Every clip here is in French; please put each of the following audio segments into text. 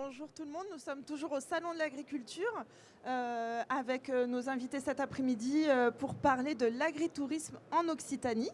Bonjour tout le monde, nous sommes toujours au Salon de l'Agriculture avec nos invités cet après-midi pour parler de l'agritourisme en Occitanie.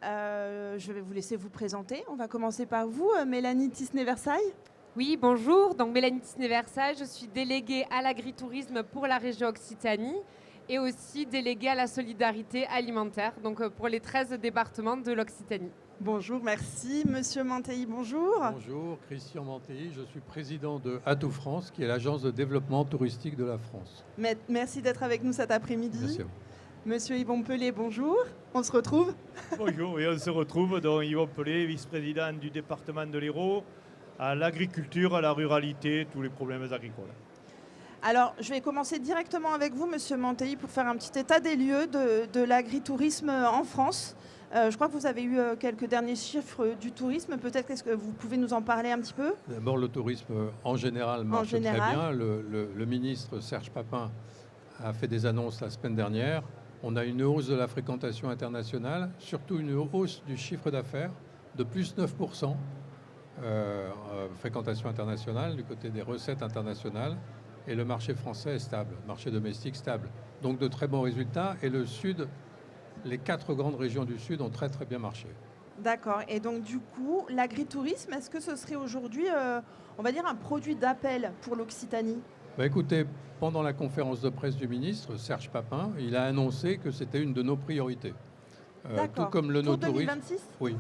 Je vais vous laisser vous présenter. On va commencer par vous, Mélanie Tisney-Versailles. Oui, bonjour. Donc Mélanie Tisney-Versailles, je suis déléguée à l'agritourisme pour la région Occitanie et aussi déléguée à la solidarité alimentaire, donc pour les 13 départements de l'Occitanie. Bonjour, merci. Monsieur Manteilly, bonjour. Bonjour, Christian Manteilly, je suis président de Atout France, qui est l'agence de développement touristique de la France. Merci d'être avec nous cet après-midi. Merci à vous. Monsieur Yvon Pelé, bonjour. On se retrouve. Bonjour, et on se retrouve donc Yvon Pelé, vice-président du département de l'Hérault, à l'agriculture, à la ruralité, tous les problèmes agricoles. Alors, je vais commencer directement avec vous, Monsieur Manteilly, pour faire un petit état des lieux de l'agritourisme en France. Je crois que vous avez eu quelques derniers chiffres du tourisme. Peut-être est-ce que vous pouvez nous en parler un petit peu ? D'abord, le tourisme en général marche très bien. Le ministre Serge Papin a fait des annonces la semaine dernière. On a une hausse de la fréquentation internationale, surtout une hausse du chiffre d'affaires de plus 9%. Fréquentation internationale du côté des recettes internationales. Et le marché français est stable, marché domestique stable. Donc de très bons résultats. Et le Sud, les 4 grandes régions du Sud ont très très bien marché. D'accord. Et donc du coup, l'agritourisme, est-ce que ce serait aujourd'hui, on va dire, un produit d'appel pour l'Occitanie ? Écoutez, pendant la conférence de presse du ministre, Serge Papin, il a annoncé que c'était une de nos priorités. D'accord. Tout comme le pour no-tourisme. 2026 ? Oui.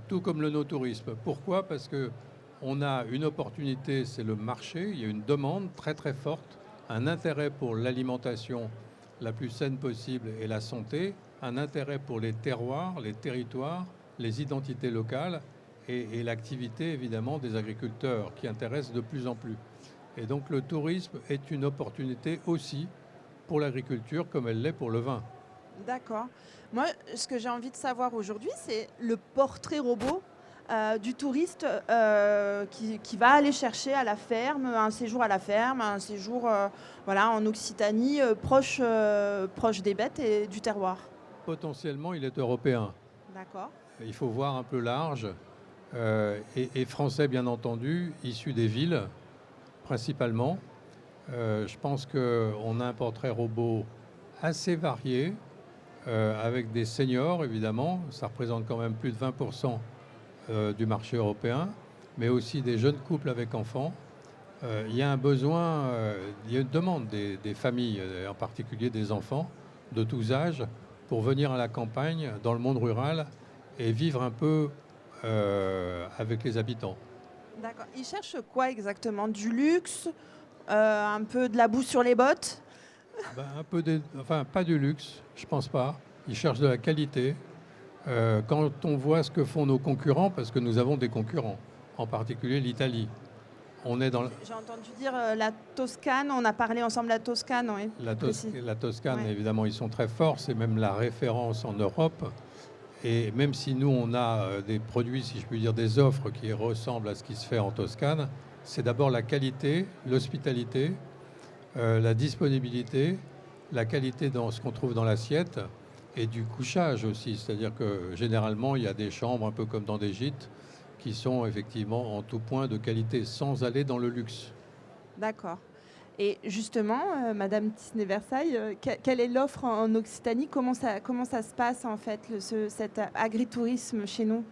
Tout comme le no-tourisme. Pourquoi ? Parce que on a une opportunité, c'est le marché. Il y a une demande très très forte, un intérêt pour l'alimentation la plus saine possible et la santé, un intérêt pour les terroirs, les territoires, les identités locales et l'activité évidemment des agriculteurs qui intéressent de plus en plus. Et donc le tourisme est une opportunité aussi pour l'agriculture comme elle l'est pour le vin. D'accord. Moi, ce que j'ai envie de savoir aujourd'hui, c'est le portrait robot du touriste qui va aller chercher à la ferme, un séjour à la ferme, un séjour en Occitanie, proche des bêtes et du terroir. Potentiellement, il est européen. D'accord. Il faut voir un peu large et français, bien entendu, issu des villes, principalement. Je pense qu'on a un portrait robot assez varié, avec des seniors, évidemment. Ça représente quand même plus de 20% du marché européen, mais aussi des jeunes couples avec enfants. Il y a un besoin, il y a une demande des familles, en particulier des enfants de tous âges, pour venir à la campagne, dans le monde rural, et vivre un peu avec les habitants. D'accord. Ils cherchent quoi exactement ? Du luxe, un peu de la boue sur les bottes ? Pas du luxe, je pense pas. Ils cherchent de la qualité. Quand on voit ce que font nos concurrents, parce que nous avons des concurrents, en particulier l'Italie. J'ai entendu dire la Toscane, on a parlé ensemble de la Toscane, oui. La Toscane, ouais. Évidemment, ils sont très forts, c'est même la référence en Europe. Et même si nous, on a des produits, si je puis dire, des offres qui ressemblent à ce qui se fait en Toscane, c'est d'abord la qualité, l'hospitalité, la disponibilité, la qualité dans ce qu'on trouve dans l'assiette et du couchage aussi. C'est-à-dire que généralement, il y a des chambres, un peu comme dans des gîtes, qui sont effectivement en tout point de qualité, sans aller dans le luxe. D'accord. Et justement, Madame Tisney-Versailles, quelle est l'offre en Occitanie ? Comment ça se passe en fait, cet agritourisme chez nous ?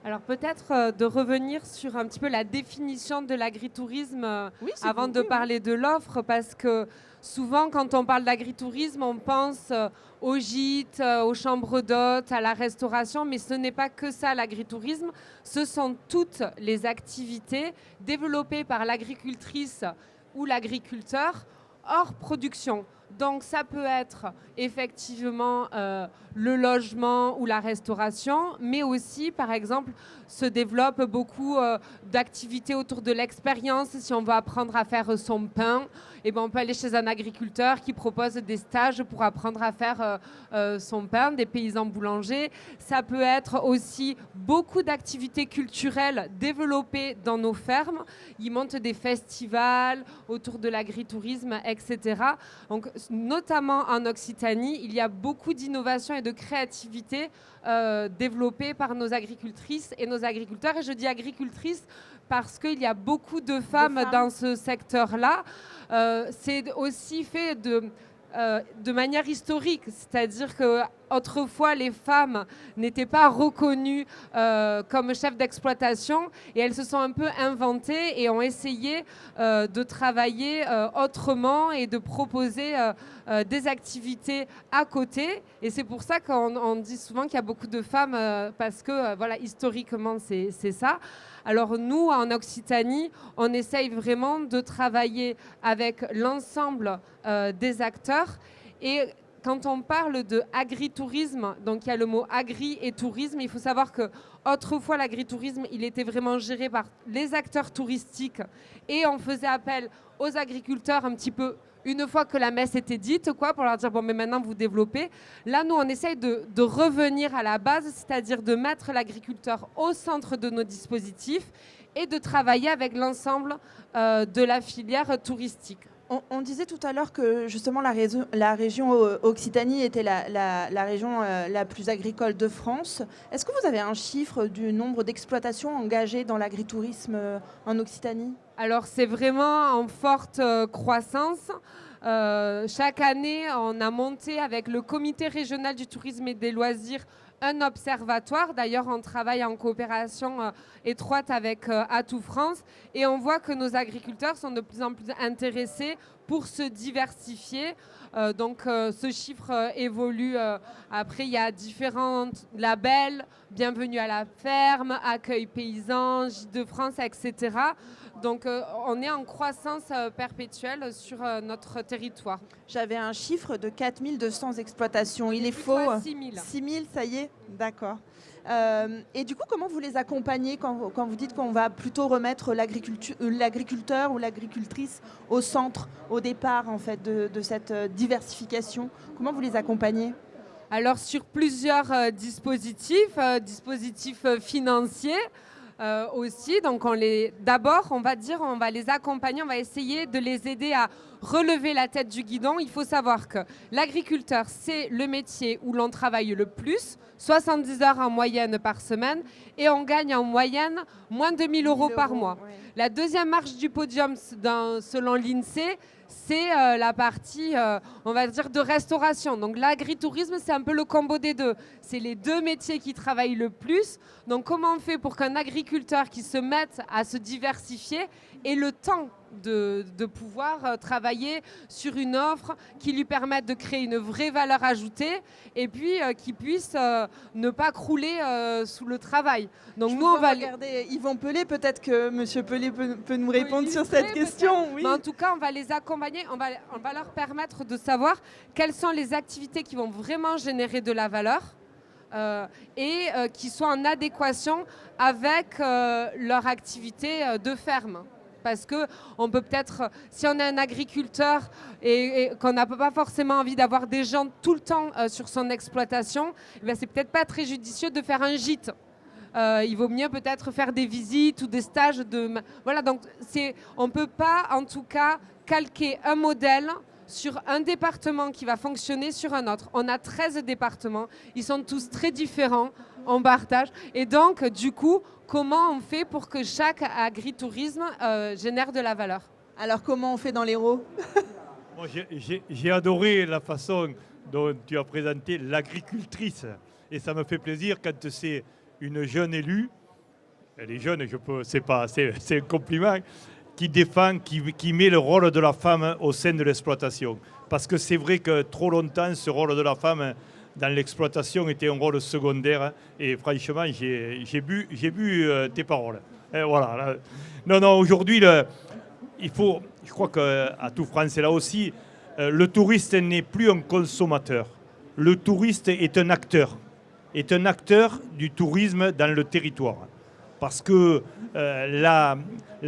Alors peut-être de revenir sur un petit peu la définition de l'agritourisme avant de parler de l'offre, parce que souvent quand on parle d'agritourisme, on pense aux gîtes, aux chambres d'hôtes, à la restauration, mais ce n'est pas que ça l'agritourisme, ce sont toutes les activités développées par l'agricultrice ou l'agriculteur hors production. Donc ça peut être effectivement le logement ou la restauration, mais aussi par exemple se développe beaucoup d'activités autour de l'expérience. Si on veut apprendre à faire son pain, on peut aller chez un agriculteur qui propose des stages pour apprendre à faire son pain, des paysans boulangers. Ça peut être aussi beaucoup d'activités culturelles développées dans nos fermes. Ils montent des festivals autour de l'agritourisme, etc. Donc notamment en Occitanie, il y a beaucoup d'innovation et de créativité développées par nos agricultrices et nos agriculteurs. Et je dis agricultrices parce qu'il y a beaucoup de femmes dans ce secteur-là. C'est aussi fait de manière historique, c'est-à-dire qu'autrefois les femmes n'étaient pas reconnues comme chefs d'exploitation et elles se sont un peu inventées et ont essayé de travailler autrement et de proposer des activités à côté. Et c'est pour ça qu'on dit souvent qu'il y a beaucoup de femmes parce que voilà, historiquement c'est ça. Alors nous, en Occitanie, on essaye vraiment de travailler avec l'ensemble des acteurs. Et quand on parle de agritourisme, donc il y a le mot agri et tourisme, il faut savoir que autrefois l'agritourisme, il était vraiment géré par les acteurs touristiques et on faisait appel aux agriculteurs un petit peu une fois que la messe était dite, quoi, pour leur dire bon, mais maintenant vous développez. Là, nous, on essaye de revenir à la base, c'est-à-dire de mettre l'agriculteur au centre de nos dispositifs et de travailler avec l'ensemble de la filière touristique. On disait tout à l'heure que justement la région Occitanie était la région la plus agricole de France. Est-ce que vous avez un chiffre du nombre d'exploitations engagées dans l'agritourisme en Occitanie ? Alors c'est vraiment en forte croissance. Chaque année, on a monté avec le comité régional du tourisme et des loisirs un observatoire. D'ailleurs, on travaille en coopération étroite avec Atout France et on voit que nos agriculteurs sont de plus en plus intéressés pour se diversifier. Donc ce chiffre évolue. Après, il y a différents labels, Bienvenue à la ferme, Accueil paysan, Gîtes de France, etc. Donc on est en croissance perpétuelle sur notre territoire. J'avais un chiffre de 4200 exploitations. Il est faux. 6000. 6000, ça y est ? D'accord. Et du coup, comment vous les accompagnez quand vous dites qu'on va plutôt remettre l'agriculteur ou l'agricultrice au centre, au départ en fait, de cette diversification ? Comment vous les accompagnez ? Alors sur plusieurs dispositifs financiers aussi. Donc d'abord, on va les accompagner, on va essayer de les aider à relever la tête du guidon. Il faut savoir que l'agriculteur, c'est le métier où l'on travaille le plus, 70 heures en moyenne par semaine, et on gagne en moyenne moins de 1 000 euros par mois. Ouais. La deuxième marche du podium, selon l'INSEE, c'est la partie, on va dire, de restauration. Donc l'agritourisme, c'est un peu le combo des deux. C'est les deux métiers qui travaillent le plus. Donc comment on fait pour qu'un agriculteur qui se mette à se diversifier ait le temps de pouvoir travailler sur une offre qui lui permette de créer une vraie valeur ajoutée et puis qui puisse ne pas crouler sous le travail. Donc nous, on va regarder Yvon Pelé, peut-être que Monsieur Pelé peut nous répondre sur cette question. Oui. Mais en tout cas, on va les accompagner, on va leur permettre de savoir quelles sont les activités qui vont vraiment générer de la valeur. Et qui soient en adéquation avec leur activité de ferme. Parce qu'on peut peut-être, si on est un agriculteur et qu'on n'a pas forcément envie d'avoir des gens tout le temps sur son exploitation, ben c'est peut-être pas très judicieux de faire un gîte. Il vaut mieux peut-être faire des visites ou des stages. Voilà, donc on ne peut pas en tout cas calquer un modèle sur un département qui va fonctionner sur un autre. On a 13 départements, ils sont tous très différents, on partage. Et donc, du coup, comment on fait pour que chaque agritourisme génère de la valeur ? Alors, comment on fait dans l'Hérault ? Moi, j'ai adoré la façon dont tu as présenté l'agricultrice. Et ça me fait plaisir quand c'est une jeune élue, elle est jeune, c'est un compliment, qui défend, qui met le rôle de la femme au sein de l'exploitation. Parce que c'est vrai que trop longtemps, ce rôle de la femme dans l'exploitation était un rôle secondaire. Et franchement, j'ai bu tes paroles. Et voilà. Non, aujourd'hui, je crois qu'à Tout France, et là aussi, le touriste n'est plus un consommateur. Le touriste est un acteur du tourisme dans le territoire. Parce que la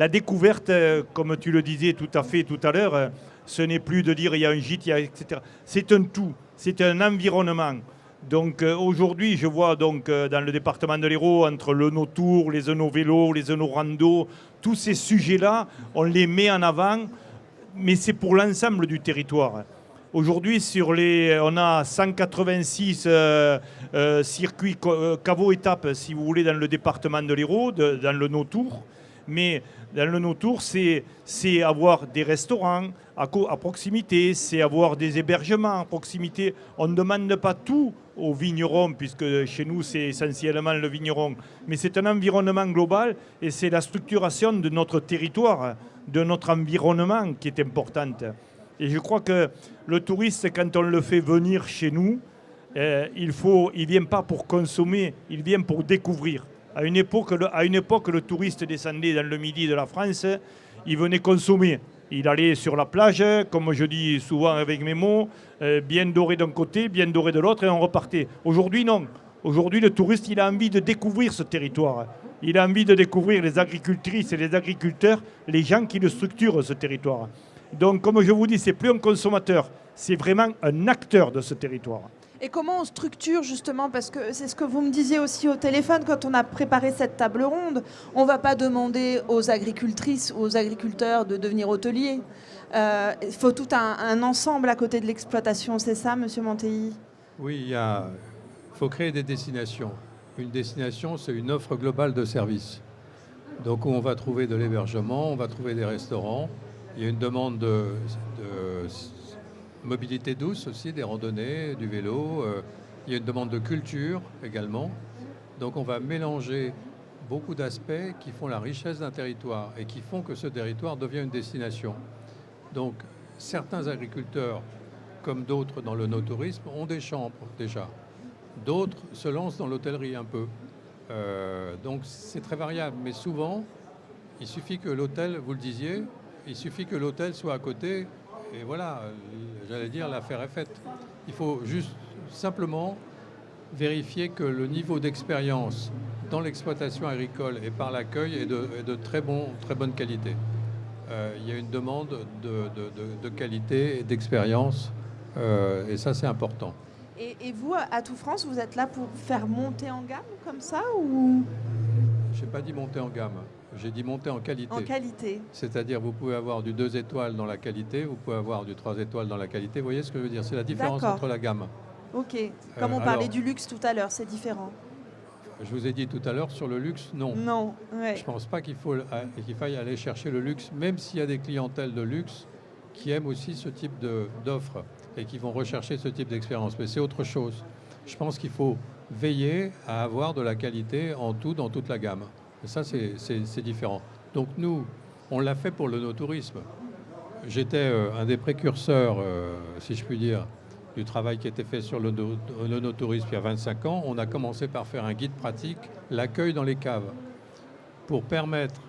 découverte, comme tu le disais tout à fait tout à l'heure, ce n'est plus de dire il y a un gîte, etc. C'est un tout, c'est un environnement. Donc aujourd'hui, je vois donc dans le département de l'Hérault, entre le no-tour, les no-vélos, les no-rando, tous ces sujets-là, on les met en avant, mais c'est pour l'ensemble du territoire. Aujourd'hui, on a 186 circuits caveau-étapes, si vous voulez, dans le département de l'Hérault, dans le no-tour. Mais dans le no-tour, c'est avoir des restaurants à proximité, c'est avoir des hébergements à proximité. On ne demande pas tout aux vignerons, puisque chez nous, c'est essentiellement le vigneron. Mais c'est un environnement global et c'est la structuration de notre territoire, de notre environnement qui est importante. Et je crois que le touriste, quand on le fait venir chez nous, il ne vient pas pour consommer, il vient pour découvrir. À une époque, le touriste descendait dans le midi de la France, il venait consommer. Il allait sur la plage, comme je dis souvent avec mes mots, bien doré d'un côté, bien doré de l'autre, et on repartait. Aujourd'hui, non. Aujourd'hui, le touriste, il a envie de découvrir ce territoire. Il a envie de découvrir les agricultrices et les agriculteurs, les gens qui le structurent, ce territoire. Donc, comme je vous dis, ce n'est plus un consommateur, c'est vraiment un acteur de ce territoire. Et comment on structure justement, parce que c'est ce que vous me disiez aussi au téléphone quand on a préparé cette table ronde, on ne va pas demander aux agricultrices ou aux agriculteurs de devenir hôteliers. Il faut tout un ensemble à côté de l'exploitation, c'est ça, Monsieur Manteilly? Oui, il faut créer des destinations. Une destination, c'est une offre globale de services. Donc on va trouver de l'hébergement, on va trouver des restaurants. Il y a une demande de mobilité douce aussi, des randonnées, du vélo. Il y a une demande de culture également. Donc on va mélanger beaucoup d'aspects qui font la richesse d'un territoire et qui font que ce territoire devient une destination. Donc certains agriculteurs, comme d'autres dans le no-tourisme, ont des chambres déjà. D'autres se lancent dans l'hôtellerie un peu. Donc c'est très variable. Mais souvent, il suffit que l'hôtel, vous le disiez, il suffit que l'hôtel soit à côté et voilà, j'allais dire, l'affaire est faite. Il faut juste simplement vérifier que le niveau d'expérience dans l'exploitation agricole et par l'accueil est de très bonne qualité. Il y a une demande de qualité et d'expérience et ça c'est important. Et vous, à Tout France, vous êtes là pour faire monter en gamme comme ça ou... Je n'ai pas dit monter en gamme. J'ai dit monter en qualité. En qualité. C'est-à-dire, vous pouvez avoir du 2 étoiles dans la qualité, vous pouvez avoir du 3 étoiles dans la qualité. Vous voyez ce que je veux dire? C'est la différence entre la gamme. Ok. Comme on parlait du luxe tout à l'heure, c'est différent. Je vous ai dit tout à l'heure, sur le luxe, non. Non, ouais. Je ne pense pas qu'il faille aller chercher le luxe, même s'il y a des clientèles de luxe qui aiment aussi ce type d'offres et qui vont rechercher ce type d'expérience. Mais c'est autre chose. Je pense qu'il faut veiller à avoir de la qualité en tout, dans toute la gamme. Et ça, c'est différent. Donc nous, on l'a fait pour le no-tourisme. J'étais un des précurseurs, si je puis dire, du travail qui était fait sur le no-tourisme il y a 25 ans. On a commencé par faire un guide pratique, l'accueil dans les caves, pour permettre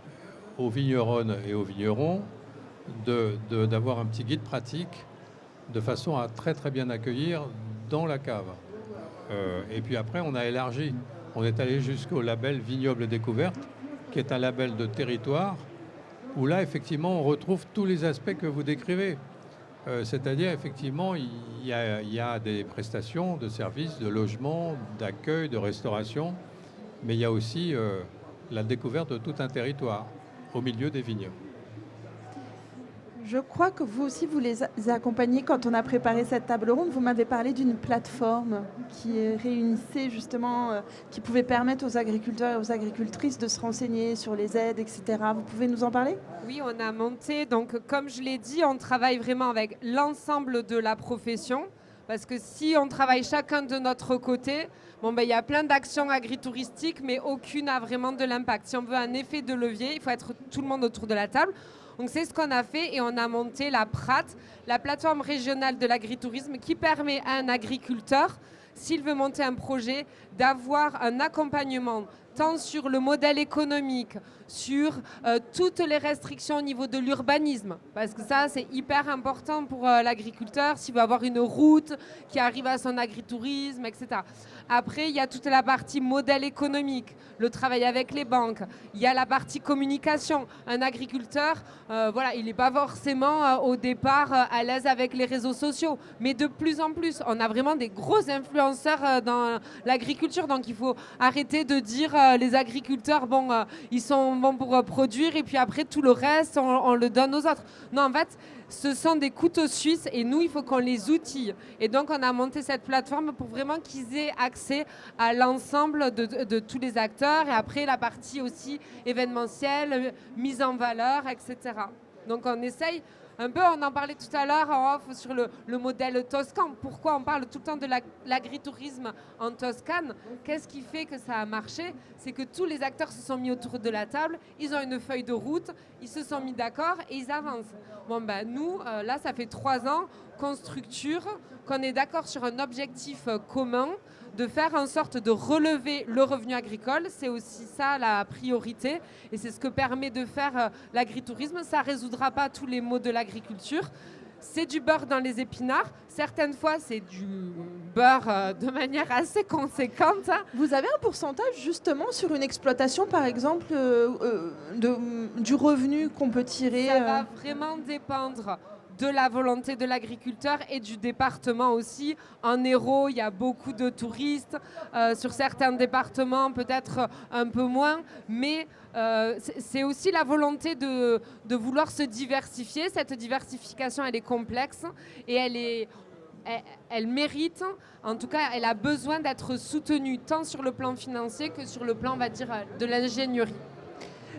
aux vigneronnes et aux vignerons d'avoir un petit guide pratique de façon à très très bien accueillir dans la cave. Et puis après, on a élargi. On est allé jusqu'au label Vignoble Découverte, qui est un label de territoire, où là, effectivement, on retrouve tous les aspects que vous décrivez. C'est-à-dire, effectivement, il y a des prestations de services, de logement, d'accueil, de restauration, mais il y a aussi la découverte de tout un territoire au milieu des vignes. Je crois que vous aussi, vous les accompagnez quand on a préparé cette table ronde. Vous m'avez parlé d'une plateforme qui réunissait justement, qui pouvait permettre aux agriculteurs et aux agricultrices de se renseigner sur les aides, etc. Vous pouvez nous en parler? Oui, on a monté, donc comme je l'ai dit, on travaille vraiment avec l'ensemble de la profession. Parce que si on travaille chacun de notre côté, il y a plein d'actions agritouristiques, mais aucune n'a vraiment de l'impact. Si on veut un effet de levier, il faut être tout le monde autour de la table. Donc c'est ce qu'on a fait et on a monté la PRAT, la plateforme régionale de l'agritourisme, qui permet à un agriculteur, s'il veut monter un projet, d'avoir un accompagnement tant sur le modèle économique, sur toutes les restrictions au niveau de l'urbanisme, parce que ça c'est hyper important pour l'agriculteur, s'il veut avoir une route qui arrive à son agritourisme, etc. Après, il y a toute la partie modèle économique, le travail avec les banques, il y a la partie communication. Un agriculteur, il n'est pas forcément au départ à l'aise avec les réseaux sociaux, mais de plus en plus, on a vraiment des gros influenceurs dans l'agriculture, donc il faut arrêter de dire les agriculteurs, ils sont bons pour produire et puis après tout le reste, on le donne aux autres. Non, en fait, ce sont des couteaux suisses et nous, il faut qu'on les outille. Et donc, on a monté cette plateforme pour vraiment qu'ils aient accès à l'ensemble de tous les acteurs et après la partie aussi événementielle, mise en valeur, etc. Donc, on essaye un peu, on en parlait tout à l'heure en off sur le modèle toscan. Pourquoi on parle tout le temps de l'agritourisme en Toscane? Qu'est-ce qui fait que ça a marché? C'est que tous les acteurs se sont mis autour de la table, ils ont une feuille de route, ils se sont mis d'accord et ils avancent. Bon, ben, nous, là, ça fait 3 ans qu'on structure, qu'on est d'accord sur un objectif commun, de faire en sorte de relever le revenu agricole. C'est aussi ça la priorité et c'est ce que permet de faire l'agritourisme. Ça ne résoudra pas tous les maux de l'agriculture. C'est du beurre dans les épinards. Certaines fois, c'est du beurre de manière assez conséquente. Vous avez un pourcentage justement sur une exploitation, par exemple, du revenu qu'on peut tirer? Ça va vraiment dépendre de la volonté de l'agriculteur et du département aussi. En Hérault, il y a beaucoup de touristes. Sur certains départements, peut-être un peu moins. Mais c'est aussi la volonté de vouloir se diversifier. Cette diversification, elle est complexe et elle mérite, en tout cas, elle a besoin d'être soutenue tant sur le plan financier que sur le plan, on va dire, de l'ingénierie.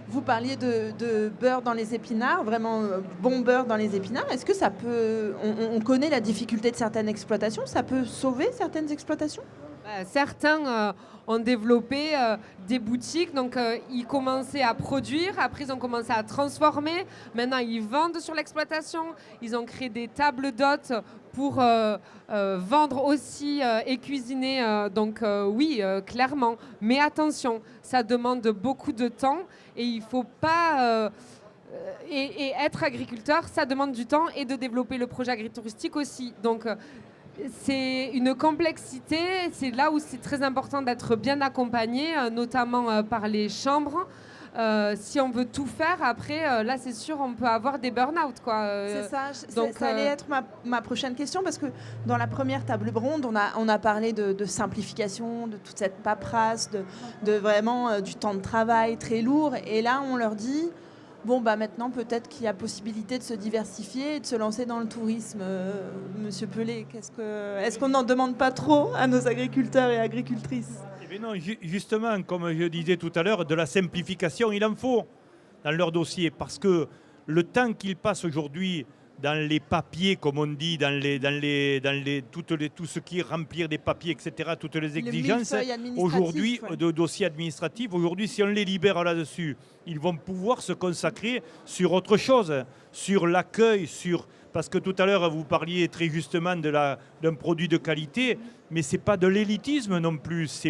Vous parliez de beurre dans les épinards, vraiment bon beurre dans les épinards. Est-ce que ça peut... On connaît la difficulté de certaines exploitations, ça peut sauver certaines exploitations? Certains ont développé des boutiques, donc ils commençaient à produire, après ils ont commencé à transformer, maintenant ils vendent sur l'exploitation, ils ont créé des tables d'hôtes pour vendre aussi et cuisiner, donc oui, clairement. Mais attention, ça demande beaucoup de temps et il ne faut pas... et être agriculteur, ça demande du temps et de développer le projet agritouristique aussi. Donc c'est une complexité, c'est là où c'est très important d'être bien accompagné, notamment par les chambres. Si on veut tout faire, après, là, c'est sûr, on peut avoir des burn-out, quoi. C'est ça, donc, ça allait être ma prochaine question, parce que dans la première table ronde, on a parlé de simplification, de toute cette paperasse, de vraiment du temps de travail très lourd. Et là, on leur dit... Bon, bah maintenant, peut-être qu'il y a possibilité de se diversifier et de se lancer dans le tourisme. Monsieur Pelé, est-ce qu'on n'en demande pas trop à nos agriculteurs et agricultrices? Eh bien non, justement, comme je disais tout à l'heure, de la simplification, il en faut dans leur dossier. Parce que le temps qu'ils passent aujourd'hui dans les papiers, comme on dit, tout ce qui est remplir des papiers, etc., toutes les exigences, aujourd'hui, de dossiers administratifs, aujourd'hui, si on les libère là-dessus, ils vont pouvoir se consacrer sur autre chose, sur l'accueil, parce que tout à l'heure, vous parliez très justement d'un produit de qualité, mais ce n'est pas de l'élitisme non plus,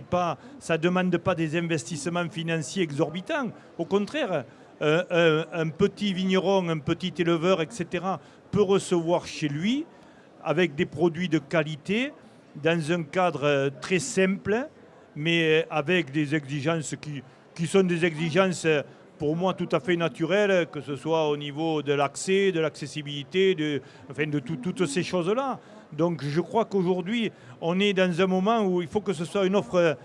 ça ne demande pas des investissements financiers exorbitants. Au contraire, un petit vigneron, un petit éleveur, etc., peut recevoir chez lui, avec des produits de qualité, dans un cadre très simple, mais avec des exigences qui sont des exigences, pour moi, tout à fait naturelles, que ce soit au niveau de l'accès, de l'accessibilité, de toutes ces choses-là. Donc je crois qu'aujourd'hui, on est dans un moment où il faut que ce soit une offre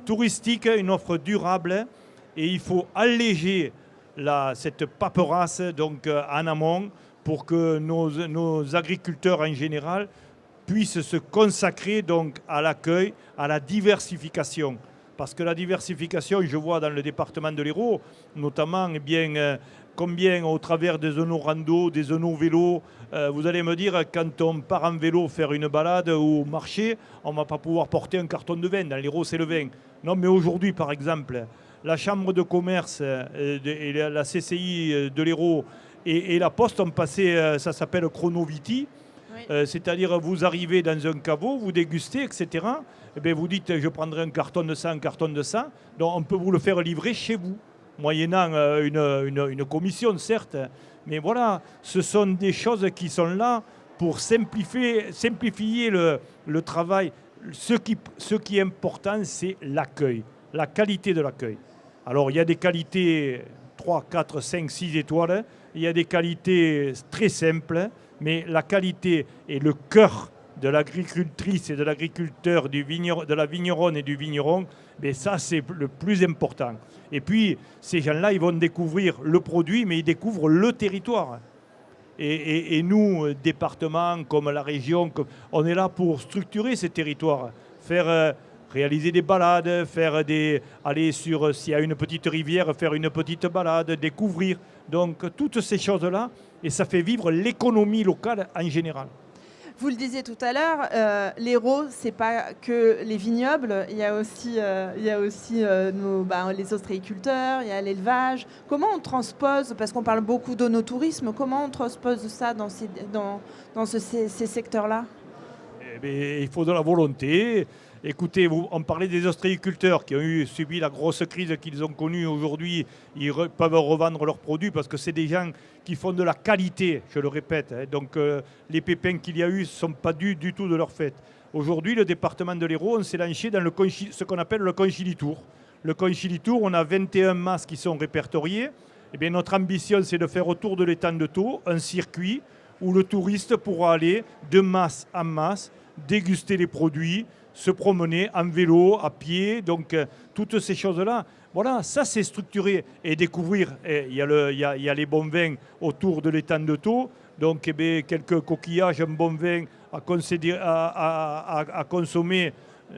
touristique, une offre durable, et il faut alléger cette paperasse donc, en amont, pour que nos agriculteurs en général puissent se consacrer donc à l'accueil, à la diversification. Parce que la diversification, je vois dans le département de l'Hérault, notamment combien au travers des zones rando, des zones vélo, vous allez me dire, quand on part en vélo faire une balade ou marcher, on ne va pas pouvoir porter un carton de vin. Dans l'Hérault, c'est le vin. Non, mais aujourd'hui, par exemple, la Chambre de commerce et la CCI de l'Hérault et la Poste ont passé, ça s'appelle Chronoviti, oui. C'est-à-dire vous arrivez dans un caveau, vous dégustez, etc. Et bien vous dites je prendrai un carton de ça, un carton de ça. Donc on peut vous le faire livrer chez vous, moyennant une commission certes. Mais voilà, ce sont des choses qui sont là pour simplifier le travail. Ce qui est important, c'est l'accueil, la qualité de l'accueil. Alors il y a des qualités 3, 4, 5, 6 étoiles. Il y a des qualités très simples, mais la qualité et le cœur de l'agricultrice et de l'agriculteur, de la vigneronne et du vigneron, mais ça, c'est le plus important. Et puis, ces gens-là, ils vont découvrir le produit, mais ils découvrent le territoire. Et nous, départements comme la région, on est là pour structurer ces territoires, réaliser des balades, aller sur, s'il y a une petite rivière, faire une petite balade, découvrir. Donc toutes ces choses-là, et ça fait vivre l'économie locale en général. Vous le disiez tout à l'heure, l'Hérault, ce n'est pas que les vignobles, il y a aussi, les ostréiculteurs, il y a l'élevage. Comment on transpose, parce qu'on parle beaucoup d'onotourisme, comment on transpose ça dans ces secteurs-là? Il faut de la volonté. Écoutez, on parlait des ostréiculteurs qui ont subi la grosse crise qu'ils ont connue aujourd'hui. Ils peuvent revendre leurs produits parce que c'est des gens qui font de la qualité, je le répète. Donc les pépins qu'il y a eu ne sont pas du tout de leur fait. Aujourd'hui, le département de l'Hérault, on s'est lancé dans ce qu'on appelle le Concilitour. Le Concilitour, on a 21 masses qui sont répertoriées. Et bien, notre ambition, c'est de faire autour de l'étang de Thau un circuit où le touriste pourra aller de masse en masse, déguster les produits, se promener en vélo, à pied, donc toutes ces choses-là. Voilà, ça c'est structuré et découvrir. Il y a les bons vins autour de l'étang de Thau, donc quelques coquillages, un bon vin à consommer,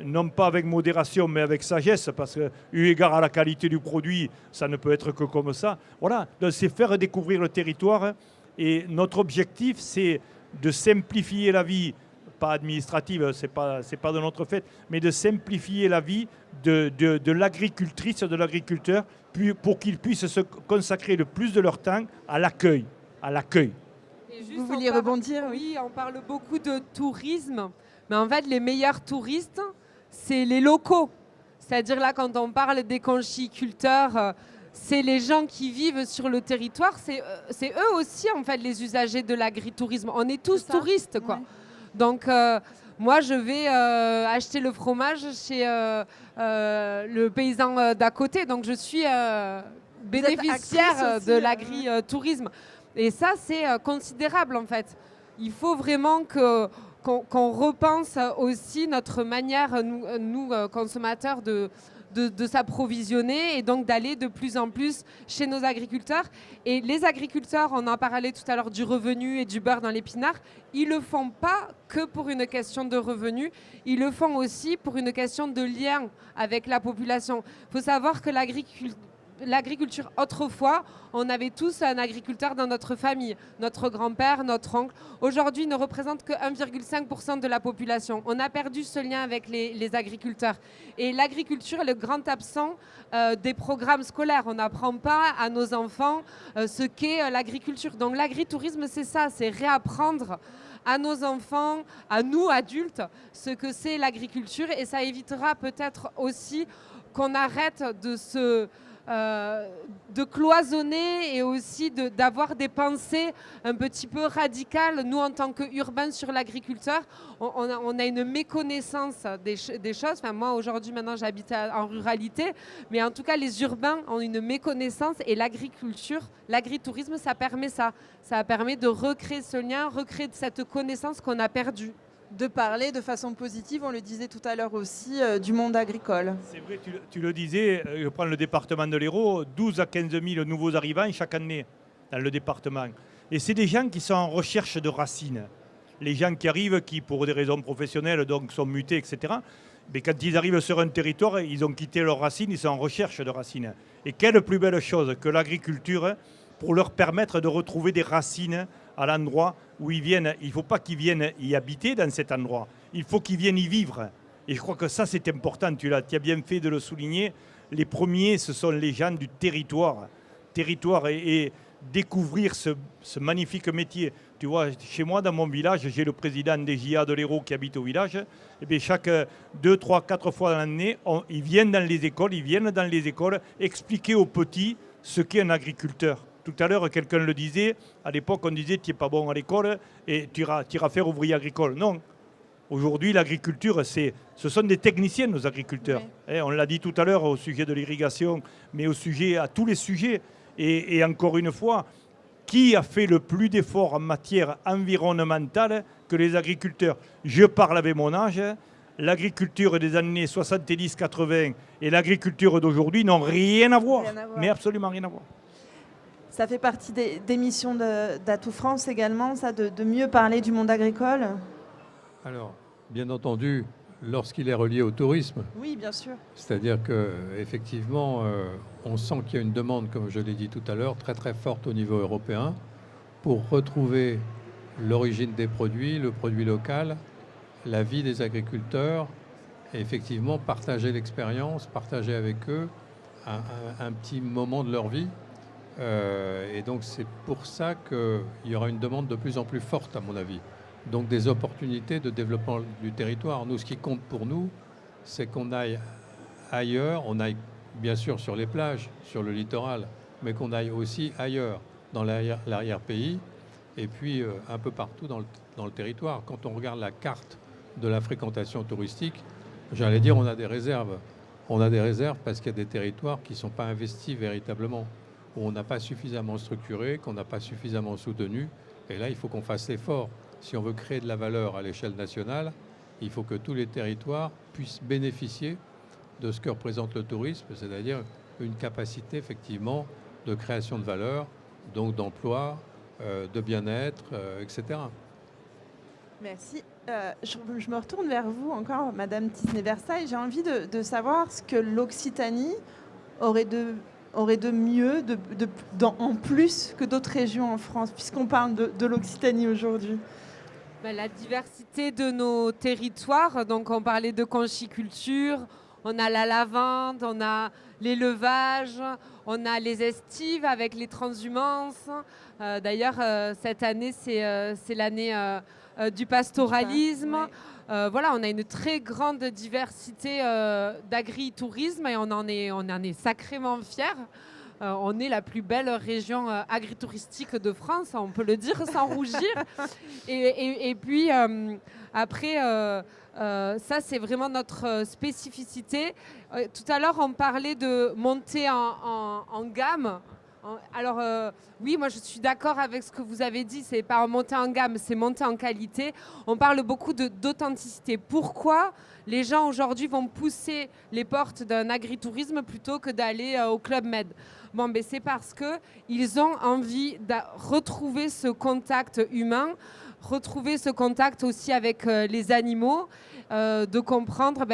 non pas avec modération mais avec sagesse, parce que eu égard à la qualité du produit, ça ne peut être que comme ça. Voilà, donc c'est faire découvrir le territoire et notre objectif c'est de simplifier la vie, pas administrative, c'est pas de notre fait, mais de simplifier la vie de l'agricultrice, de l'agriculteur, pour qu'ils puissent se consacrer le plus de leur temps à l'accueil. Vous vouliez rebondir? Oui, on parle beaucoup de tourisme, mais en fait, les meilleurs touristes, c'est les locaux. C'est-à-dire là, quand on parle des conchyliculteurs, c'est les gens qui vivent sur le territoire, c'est eux aussi, en fait, les usagers de l'agritourisme. On est tous touristes, quoi. Ouais. Donc, moi, je vais acheter le fromage chez le paysan d'à côté. Donc, je suis bénéficiaire de l'agritourisme. Et ça, c'est considérable, en fait. Il faut vraiment qu'on repense aussi notre manière, nous consommateurs, de s'approvisionner et donc d'aller de plus en plus chez nos agriculteurs. Et les agriculteurs, on en parlait tout à l'heure du revenu et du beurre dans l'épinard, ils ne le font pas que pour une question de revenu, ils le font aussi pour une question de lien avec la population. Il faut savoir que l'agriculture, autrefois, on avait tous un agriculteur dans notre famille, notre grand-père, notre oncle. Aujourd'hui, il ne représente que 1,5% de la population. On a perdu ce lien avec les agriculteurs. Et l'agriculture est le grand absent des programmes scolaires. On n'apprend pas à nos enfants ce qu'est l'agriculture. Donc l'agritourisme, c'est ça, c'est réapprendre à nos enfants, à nous adultes, ce que c'est l'agriculture. Et ça évitera peut-être aussi qu'on arrête de cloisonner et aussi d'avoir des pensées un petit peu radicales. Nous, en tant qu'urbains sur l'agriculteur, on a une méconnaissance des choses. Enfin, moi, aujourd'hui, maintenant, j'habite en ruralité, mais en tout cas, les urbains ont une méconnaissance et l'agriculture, l'agritourisme, ça permet ça. Ça permet de recréer ce lien, recréer cette connaissance qu'on a perdue. De parler de façon positive, on le disait tout à l'heure aussi, du monde agricole. C'est vrai, tu le disais, je prends le département de l'Hérault, 12 à 15 000 nouveaux arrivants chaque année dans le département. Et c'est des gens qui sont en recherche de racines. Les gens qui arrivent, qui pour des raisons professionnelles donc sont mutés, etc. Mais quand ils arrivent sur un territoire, ils ont quitté leurs racines, ils sont en recherche de racines. Et quelle plus belle chose que l'agriculture pour leur permettre de retrouver des racines à l'endroit où ils viennent. Il ne faut pas qu'ils viennent y habiter dans cet endroit, il faut qu'ils viennent y vivre. Et je crois que ça, c'est important, tu as bien fait de le souligner. Les premiers, ce sont les gens du territoire. Et découvrir ce magnifique métier. Tu vois, chez moi, dans mon village, j'ai le président des JA de l'Hérault qui habite au village. Et bien, chaque 2, 3, 4 fois dans l'année, ils viennent dans les écoles expliquer aux petits ce qu'est un agriculteur. Tout à l'heure, quelqu'un le disait, à l'époque, on disait tu n'es pas bon à l'école et tu iras faire ouvrier agricole. Non. Aujourd'hui, l'agriculture, ce sont des techniciens, nos agriculteurs. Oui. On l'a dit tout à l'heure au sujet de l'irrigation, mais à tous les sujets. Et encore une fois, qui a fait le plus d'efforts en matière environnementale que les agriculteurs? Je parle avec mon âge. L'agriculture des années 70-80 et l'agriculture d'aujourd'hui n'ont rien à voir, mais absolument rien à voir. Ça fait partie des missions d'Atout France également, ça, de mieux parler du monde agricole? Alors, bien entendu, lorsqu'il est relié au tourisme. Oui, bien sûr. C'est-à-dire qu'effectivement, on sent qu'il y a une demande, comme je l'ai dit tout à l'heure, très très forte au niveau européen pour retrouver l'origine des produits, le produit local, la vie des agriculteurs, et effectivement partager l'expérience, partager avec eux un petit moment de leur vie. Et donc c'est pour ça qu'il y aura une demande de plus en plus forte, à mon avis. Donc des opportunités de développement du territoire. Nous, ce qui compte pour nous, c'est qu'on aille ailleurs, on aille bien sûr sur les plages, sur le littoral, mais qu'on aille aussi ailleurs, dans l'arrière-pays, et puis un peu partout dans le territoire. Quand on regarde la carte de la fréquentation touristique, j'allais dire on a des réserves. On a des réserves parce qu'il y a des territoires qui ne sont pas investis véritablement, où on n'a pas suffisamment structuré, qu'on n'a pas suffisamment soutenu. Et là, il faut qu'on fasse l'effort. Si on veut créer de la valeur à l'échelle nationale, il faut que tous les territoires puissent bénéficier de ce que représente le tourisme, c'est-à-dire une capacité effectivement de création de valeur, donc d'emploi, de bien-être, etc. Merci. Je me retourne vers vous encore, Madame Thisné-Versailles. J'ai envie de savoir ce que l'Occitanie aurait de mieux, en plus que d'autres régions en France, puisqu'on parle de l'Occitanie aujourd'hui. La diversité de nos territoires, donc on parlait de conchiculture, on a la lavande, on a l'élevage, on a les estives avec les transhumances. D'ailleurs, cette année, c'est l'année du pastoralisme. Ouais. Voilà, on a une très grande diversité d'agritourisme et on en est sacrément fiers. On est la plus belle région agritouristique de France, on peut le dire sans rougir. Et puis, après, ça, c'est vraiment notre spécificité. Tout à l'heure, on parlait de monter en gamme. Alors, oui, moi, je suis d'accord avec ce que vous avez dit. C'est pas monter en gamme, c'est monter en qualité. On parle beaucoup d'authenticité. Pourquoi les gens, aujourd'hui, vont pousser les portes d'un agritourisme plutôt que d'aller au Club Med? Bon, ben, c'est parce qu'ils ont envie de retrouver ce contact humain, retrouver ce contact aussi avec les animaux, de comprendre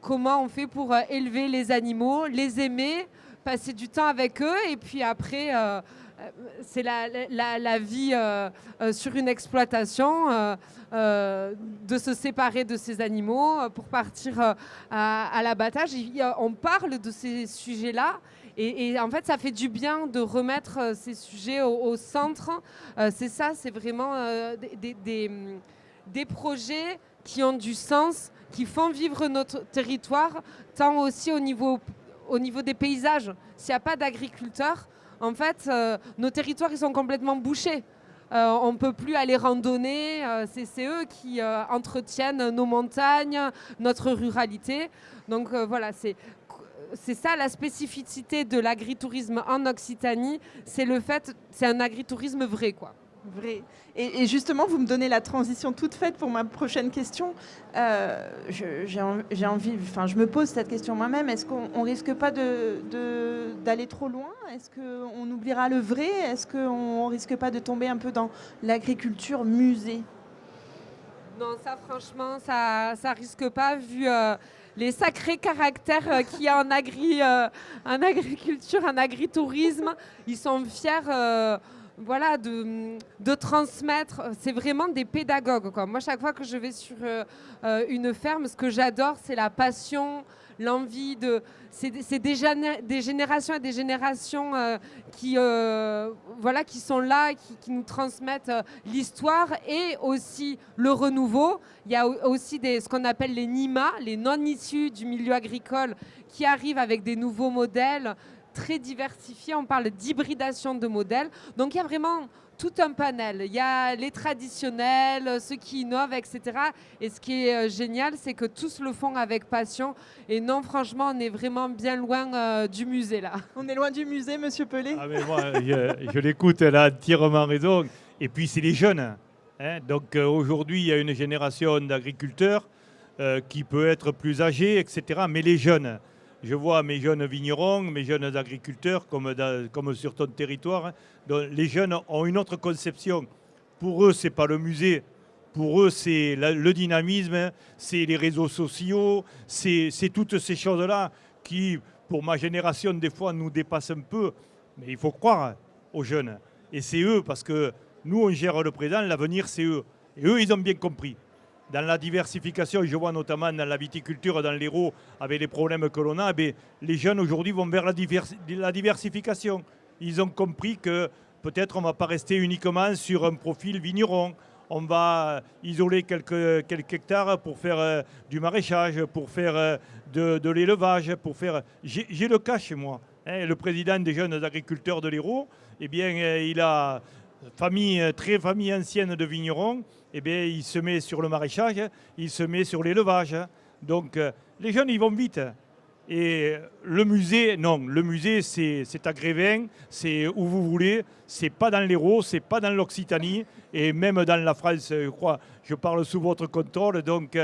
comment on fait pour élever les animaux, les aimer, passer du temps avec eux, et puis après, c'est la vie sur une exploitation, de se séparer de ces animaux pour partir à l'abattage. On parle de ces sujets-là. Et en fait, ça fait du bien de remettre ces sujets au centre. C'est ça, c'est vraiment des projets qui ont du sens, qui font vivre notre territoire, tant aussi au niveau des paysages. S'il n'y a pas d'agriculteurs, en fait, nos territoires ils sont complètement bouchés. On ne peut plus aller randonner. C'est eux qui entretiennent nos montagnes, notre ruralité. Donc voilà, c'est ça la spécificité de l'agritourisme en Occitanie, c'est un agritourisme vrai, quoi. Vrai. Et justement, vous me donnez la transition toute faite pour ma prochaine question. J'ai envie, enfin, je me pose cette question moi-même. Est-ce qu'on risque pas d'aller trop loin? Est-ce qu'on oubliera le vrai? Est-ce qu'on risque pas de tomber un peu dans l'agriculture musée? Non, ça, franchement, ça risque pas, vu les sacrés caractères qu'il y a en agriculture, en agritourisme. Ils sont fiers voilà, de transmettre. C'est vraiment des pédagogues, quoi. Moi, chaque fois que je vais sur une ferme, ce que j'adore, c'est la passion, l'envie de... C'est des générations et des générations qui sont là, qui nous transmettent l'histoire et aussi le renouveau. Il y a aussi ce qu'on appelle les NIMA, les non-issus du milieu agricole, qui arrivent avec des nouveaux modèles très diversifiés. On parle d'hybridation de modèles. Donc il y a vraiment tout un panel. Il y a les traditionnels, ceux qui innovent, etc. Et ce qui est génial, c'est que tous le font avec passion. Et non, franchement, on est vraiment bien loin du musée, là. On est loin du musée, Monsieur Pelé. Ah mais moi, je l'écoute, elle a entièrement raison. Et puis, c'est les jeunes. Hein. Donc, aujourd'hui, il y a une génération d'agriculteurs qui peut être plus âgée, etc. Mais les jeunes, je vois mes jeunes vignerons, mes jeunes agriculteurs, comme sur ton territoire. Donc, les jeunes ont une autre conception. Pour eux, ce n'est pas le musée. Pour eux, c'est le dynamisme, c'est les réseaux sociaux, c'est toutes ces choses-là qui, pour ma génération, des fois, nous dépassent un peu. Mais il faut croire aux jeunes. Et c'est eux, parce que nous, on gère le présent, l'avenir, c'est eux. Et eux, ils ont bien compris. Dans la diversification, je vois notamment dans la viticulture, dans l'Hérault, avec les problèmes que l'on a, eh les jeunes aujourd'hui vont vers la diversification. Ils ont compris que peut-être on ne va pas rester uniquement sur un profil vigneron. On va isoler quelques hectares pour faire du maraîchage, pour faire de l'élevage, pour faire... J'ai le cas chez moi. Hein, le président des jeunes agriculteurs de l'Hérault, eh bien, il a famille ancienne de vignerons, eh bien, il se met sur le maraîchage, il se met sur l'élevage. Donc, les jeunes, ils vont vite. Et le musée, non, le musée, c'est à Grévin, c'est où vous voulez, c'est pas dans l'Hérault, c'est pas dans l'Occitanie, et même dans la France, je crois, je parle sous votre contrôle. Donc,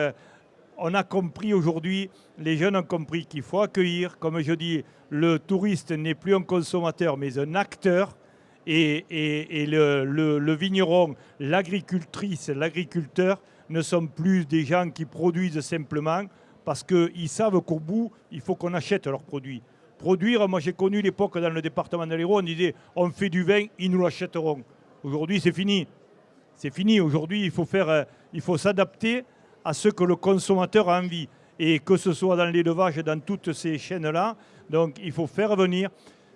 on a compris aujourd'hui, les jeunes ont compris qu'il faut accueillir. Comme je dis, le touriste n'est plus un consommateur, mais un acteur. Et le vigneron, l'agricultrice, l'agriculteur ne sont plus des gens qui produisent simplement parce qu'ils savent qu'au bout, il faut qu'on achète leurs produits. Produire, moi j'ai connu l'époque dans le département de l'Hérault, on disait on fait du vin, ils nous l'achèteront. Aujourd'hui, c'est fini. C'est fini. Aujourd'hui, il faut s'adapter à ce que le consommateur a envie. Et que ce soit dans l'élevage, dans toutes ces chaînes-là. Donc, il faut faire venir.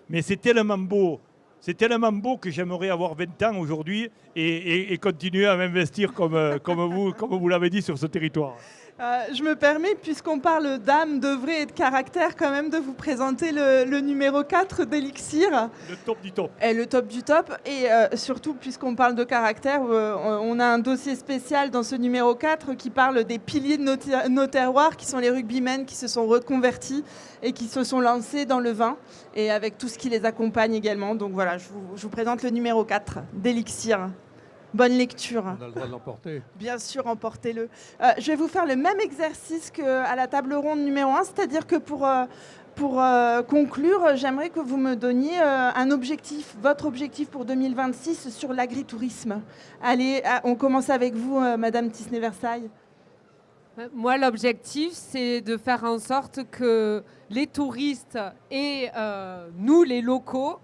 Mais c'est tellement beau. C'est tellement beau que j'aimerais avoir 20 ans aujourd'hui et continuer à m'investir comme vous l'avez dit sur ce territoire. Je me permets, puisqu'on parle d'âme, d'œuvrer et de caractère, quand même de vous présenter le numéro 4 d'Elixir. Le top du top. Et le top du top. Et surtout, puisqu'on parle de caractère, on a un dossier spécial dans ce numéro 4 qui parle des piliers de nos terroirs, qui sont les rugbymen qui se sont reconvertis et qui se sont lancés dans le vin, et avec tout ce qui les accompagne également. Donc voilà, je vous présente le numéro 4 d'Elixir. Bonne lecture. On a le droit de l'emporter. Bien sûr, emportez-le. Je vais vous faire le même exercice qu'à la table ronde numéro 1, c'est-à-dire que pour conclure, j'aimerais que vous me donniez un objectif, votre objectif pour 2026 sur l'agritourisme. Allez, on commence avec vous, Madame Tisney-Versailles. Moi, l'objectif, c'est de faire en sorte que les touristes et nous, les locaux,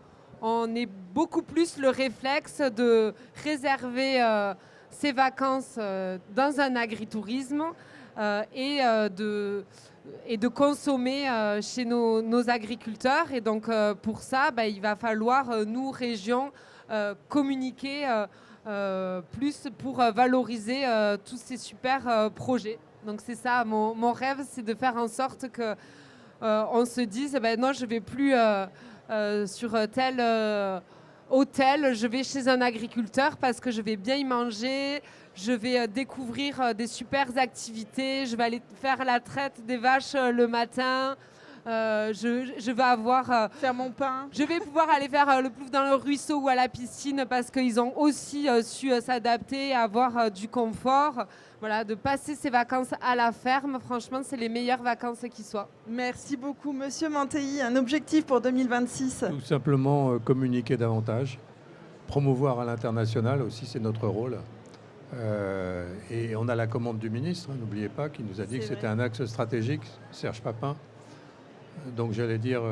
on ait beaucoup plus le réflexe de réserver ses vacances dans un agritourisme et de consommer chez nos agriculteurs. Et donc, pour ça, il va falloir, nous, régions, communiquer plus pour valoriser tous ces super projets. Donc, c'est ça, mon rêve, c'est de faire en sorte qu'on se dise, non, je ne vais plus... sur tel hôtel, je vais chez un agriculteur parce que je vais bien y manger, je vais découvrir des super activités, je vais aller faire la traite des vaches le matin, je vais avoir... faire mon pain. Je vais pouvoir aller faire le plouf dans le ruisseau ou à la piscine parce qu'ils ont aussi su s'adapter, avoir du confort. Voilà, de passer ses vacances à la ferme, franchement, c'est les meilleures vacances qui soient. Merci beaucoup, Monsieur Manteilly. Un objectif pour 2026 ? Tout simplement communiquer davantage, promouvoir à l'international aussi, c'est notre rôle. Et on a la commande du ministre, n'oubliez pas, qui nous a dit que c'était un axe stratégique, Serge Papin. Donc j'allais dire,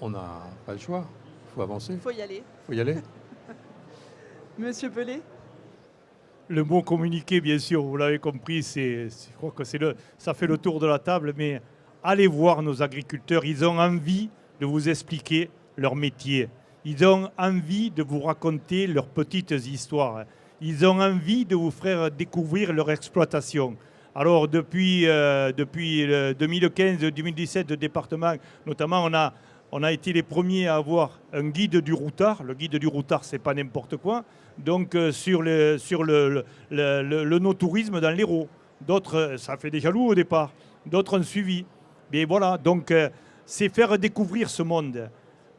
on n'a pas le choix, il faut avancer. Il faut y aller. Il faut y aller. Monsieur Pelé ? Le mot communiquer, bien sûr, vous l'avez compris, je crois que ça fait le tour de la table, mais allez voir nos agriculteurs, ils ont envie de vous expliquer leur métier. Ils ont envie de vous raconter leurs petites histoires. Ils ont envie de vous faire découvrir leur exploitation. Alors, depuis 2015-2017, le département, notamment, on a été les premiers à avoir un guide du routard. Le guide du routard, c'est pas n'importe quoi. Donc, sur le no-tourisme dans l'Hérault. D'autres, ça fait des jaloux au départ. D'autres ont suivi. Mais voilà, donc, c'est faire découvrir ce monde.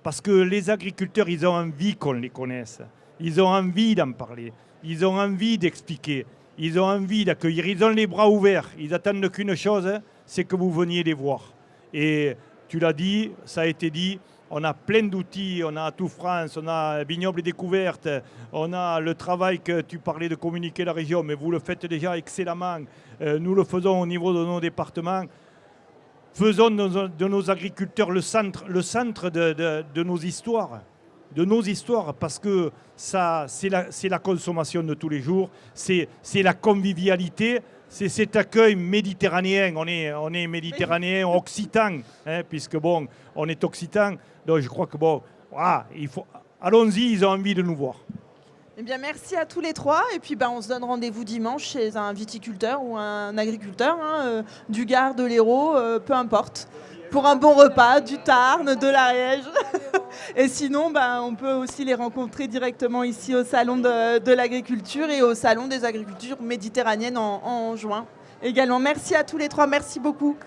Parce que les agriculteurs, ils ont envie qu'on les connaisse. Ils ont envie d'en parler. Ils ont envie d'expliquer. Ils ont envie d'accueillir. Ils ont les bras ouverts. Ils attendent qu'une chose, c'est que vous veniez les voir. Et tu l'as dit, ça a été dit, on a plein d'outils, on a Tout France, on a Vignobles et Découvertes, on a le travail que tu parlais de communiquer la région, mais vous le faites déjà excellemment. Nous le faisons au niveau de nos départements. Faisons de nos agriculteurs le centre de nos histoires. De nos histoires, parce que ça, c'est la consommation de tous les jours, c'est la convivialité, c'est cet accueil méditerranéen. On est méditerranéen, occitan, hein, puisque bon, on est occitan. Donc je crois que bon, voilà, allons-y, ils ont envie de nous voir. Eh bien, merci à tous les trois. Et puis, on se donne rendez-vous dimanche chez un viticulteur ou un agriculteur, hein, du Gard, de l'Hérault, peu importe. Pour un bon repas, du Tarn, de l'Ariège. Et sinon, on peut aussi les rencontrer directement ici au Salon de l'Agriculture et au Salon des Agricultures méditerranéennes en juin également. Merci à tous les trois. Merci beaucoup.